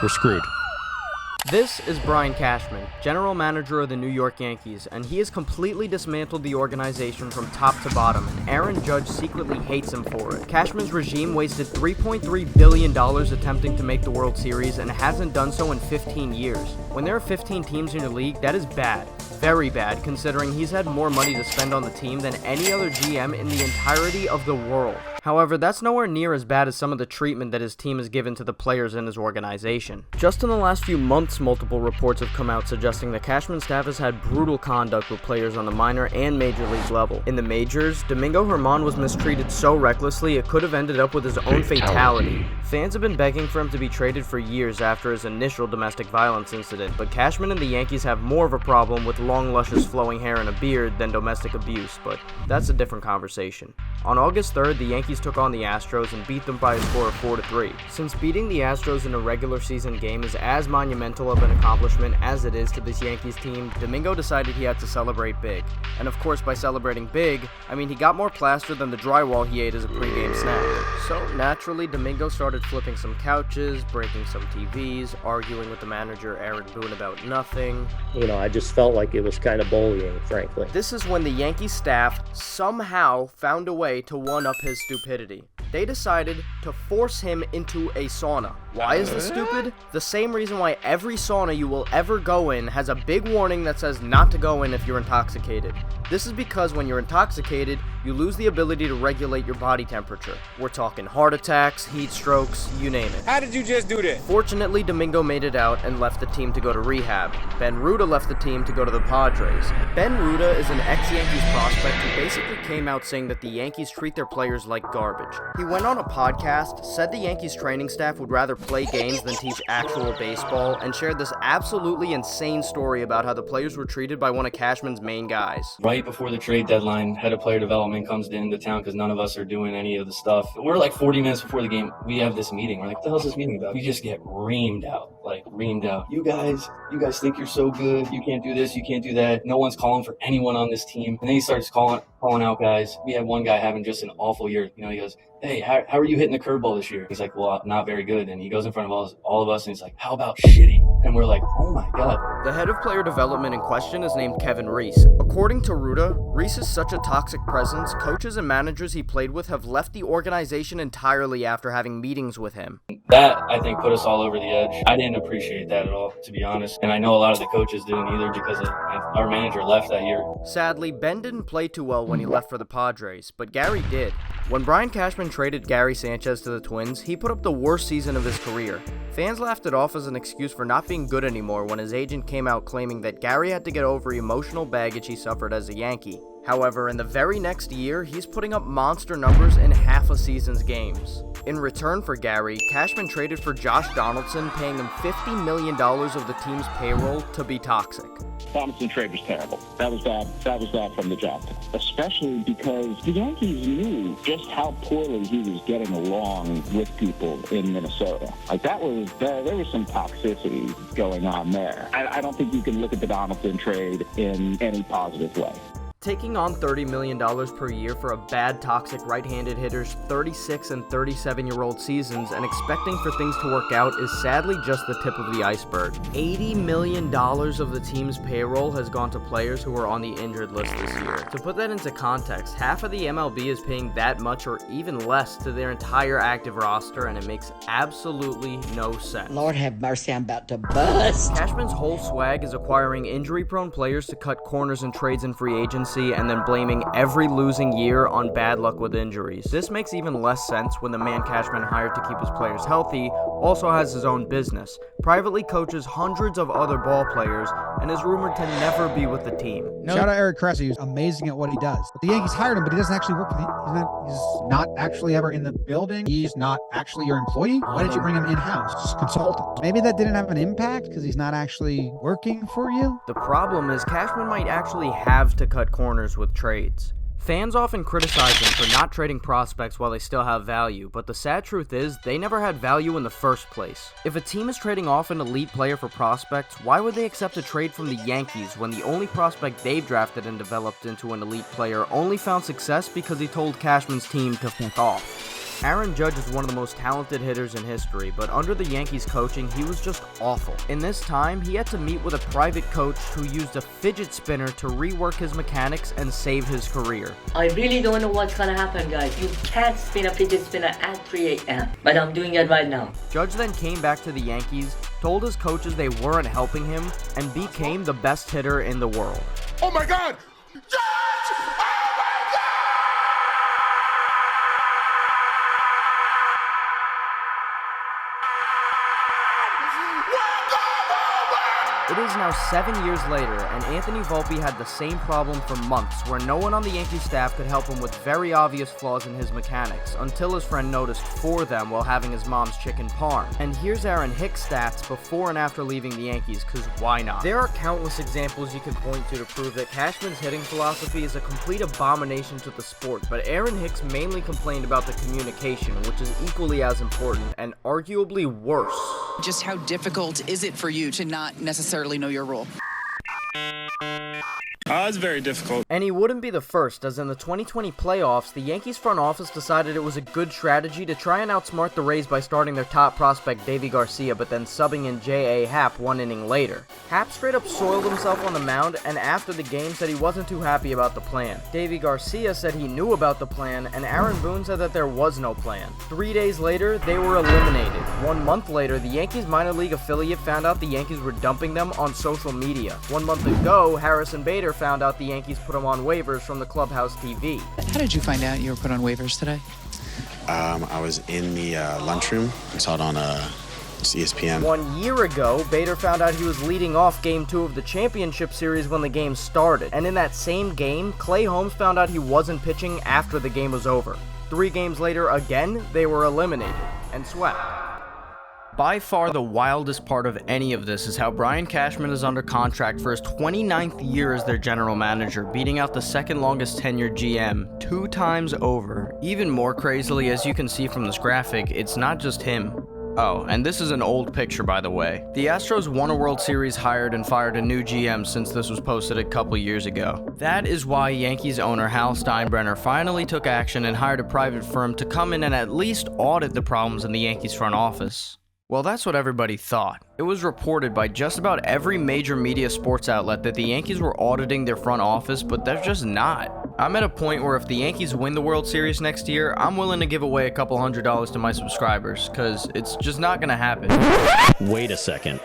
we're screwed. This is Brian Cashman, general manager of the New York Yankees, and he has completely dismantled the organization from top to bottom, and Aaron Judge secretly hates him for it. Cashman's regime wasted $3.3 billion attempting to make the World Series and hasn't done so in 15 years. When there are 15 teams in your league, that is bad. Very bad, considering he's had more money to spend on the team than any other GM in the entirety of the world. However, that's nowhere near as bad as some of the treatment that his team has given to the players in his organization. Just in the last few months, multiple reports have come out suggesting the Cashman staff has had brutal conduct with players on the minor and major league level. In the majors, Domingo Germán was mistreated so recklessly it could have ended up with his own fatality. Fans have been begging for him to be traded for years after his initial domestic violence incident, but Cashman and the Yankees have more of a problem with long, luscious flowing hair and a beard than domestic abuse, but that's a different conversation. On August 3rd, the Yankees took on the Astros and beat them by a score of 4-3. Since beating the Astros in a regular season game is as monumental of an accomplishment as it is to this Yankees team, Domingo decided he had to celebrate big. And of course, by celebrating big, I mean he got more plaster than the drywall he ate as a pregame snack. So naturally, Domingo started flipping some couches, breaking some TVs, arguing with the manager Aaron Boone about nothing. I just felt like it was kind of bullying, frankly. This is when the Yankees staff somehow found a way to one-up his stupidity. They decided to force him into a sauna. Why is this stupid? The same reason why every sauna you will ever go in has a big warning that says not to go in if you're intoxicated. This is because when you're intoxicated, you lose the ability to regulate your body temperature. We're talking heart attacks, heat strokes, you name it. How did you just do that? Fortunately, Domingo made it out and left the team to go to rehab. Ben Ruda left the team to go to the Padres. Ben Ruda is an ex-Yankees prospect who basically came out saying that the Yankees treat their players like garbage. He went on a podcast, said the Yankees training staff would rather play games than teach actual baseball, and shared this absolutely insane story about how the players were treated by one of Cashman's main guys. Right before the trade deadline, head of player development comes into town because none of us are doing any of the stuff. We're like 40 minutes before the game. We have this meeting. We're like, what the hell is this meeting about? We just get reamed out. You guys think you're so good. You can't do this. You can't do that. No one's calling for anyone on this team. And then he starts calling out guys. We had one guy having just an awful year. He goes, hey, how are you hitting the curveball this year? He's like, well, not very good. And he goes in front of all of us and he's like, how about shitty? And we're like, oh my God. The head of player development in question is named Kevin Reese. According to Ruda, Reese is such a toxic presence, coaches and managers he played with have left the organization entirely after having meetings with him. That, I think, put us all over the edge. I didn't appreciate that at all, to be honest. And I know a lot of the coaches didn't either because our manager left that year. Sadly, Ben didn't play too well when he left for the Padres, but Gary did. When Brian Cashman traded Gary Sanchez to the Twins, he put up the worst season of his career. Fans laughed it off as an excuse for not being good anymore when his agent came out claiming that Gary had to get over emotional baggage he suffered as a Yankee. However, in the very next year, he's putting up monster numbers in half a season's games. In return for Gary, Cashman traded for Josh Donaldson, paying him $50 million of the team's payroll to be toxic. Donaldson trade was terrible. That was bad from the jump. Especially because the Yankees knew just how poorly he was getting along with people in Minnesota. There was some toxicity going on there. I don't think you can look at the Donaldson trade in any positive way. Taking on $30 million per year for a bad, toxic right-handed hitter's 36 and 37-year-old seasons and expecting for things to work out is sadly just the tip of the iceberg. $80 million of the team's payroll has gone to players who are on the injured list this year. To put that into context, half of the MLB is paying that much or even less to their entire active roster, and it makes absolutely no sense. Lord have mercy, I'm about to bust. Cashman's whole swag is acquiring injury-prone players to cut corners in trades and free agency, and then blaming every losing year on bad luck with injuries. This makes even less sense when the man Cashman hired to keep his players healthy also has his own business, privately coaches hundreds of other ball players, and is rumored to never be with the team. Shout out Eric Cressy, who's amazing at what he does. But the Yankees hired him, but he doesn't actually work for he's not actually ever in the building. He's not actually your employee. Why did you bring him in-house? Consultant. Maybe that didn't have an impact because he's not actually working for you? The problem is Cashman might actually have to cut corners with trades. Fans often criticize him for not trading prospects while they still have value, but the sad truth is they never had value in the first place. If a team is trading off an elite player for prospects, why would they accept a trade from the Yankees when the only prospect they've drafted and developed into an elite player only found success because he told Cashman's team to fuck off? Aaron Judge is one of the most talented hitters in history, but under the Yankees coaching, he was just awful. In this time, he had to meet with a private coach who used a fidget spinner to rework his mechanics and save his career. I really don't know what's gonna happen, guys. You can't spin a fidget spinner at 3 a.m., but I'm doing it right now. Judge then came back to the Yankees, told his coaches they weren't helping him, and became the best hitter in the world. Oh my God! Judge! Oh my It is now 7 years later, and Anthony Volpe had the same problem for months, where no one on the Yankees staff could help him with very obvious flaws in his mechanics, until his friend noticed for them while having his mom's chicken parm. And here's Aaron Hicks' stats before and after leaving the Yankees, cause why not? There are countless examples you could point to prove that Cashman's hitting philosophy is a complete abomination to the sport, but Aaron Hicks mainly complained about the communication, which is equally as important, and arguably worse. Just how difficult is it for you to not necessarily know your role? It's very difficult. And he wouldn't be the first, as in the 2020 playoffs, the Yankees front office decided it was a good strategy to try and outsmart the Rays by starting their top prospect Deivi Garcia, but then subbing in J.A. Happ 1 inning later. Happ straight up soiled himself on the mound, and after the game said he wasn't too happy about the plan. Deivi Garcia said he knew about the plan, and Aaron Boone said that there was no plan. 3 days later, they were eliminated. 1 month later, the Yankees minor league affiliate found out the Yankees were dumping them on social media. 1 month ago, Harrison Bader found out the Yankees put him on waivers from the clubhouse TV. How did you find out you were put on waivers today? I was in the lunchroom. I saw it on ESPN. 1 year ago, Bader found out he was leading off Game 2 of the championship series when the game started. And in that same game, Clay Holmes found out he wasn't pitching after the game was over. 3 games later, again, they were eliminated and swept. By far the wildest part of any of this is how Brian Cashman is under contract for his 29th year as their general manager, beating out the second longest tenured GM 2 times over. Even more crazily, as you can see from this graphic, it's not just him. Oh, and this is an old picture, by the way. The Astros won a World Series, hired and fired a new GM since this was posted a couple years ago. That is why Yankees owner Hal Steinbrenner finally took action and hired a private firm to come in and at least audit the problems in the Yankees front office. Well, that's what everybody thought. It was reported by just about every major media sports outlet that the Yankees were auditing their front office, but they're just not. I'm at a point where if the Yankees win the World Series next year, I'm willing to give away a couple $100s to my subscribers, cause it's just not gonna happen. Wait a second.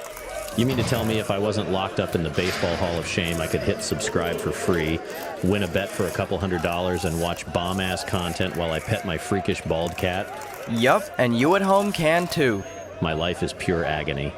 You mean to tell me if I wasn't locked up in the Baseball Hall of Shame, I could hit subscribe for free, win a bet for a couple $100, and watch bomb-ass content while I pet my freakish bald cat? Yup, and you at home can too. My life is pure agony.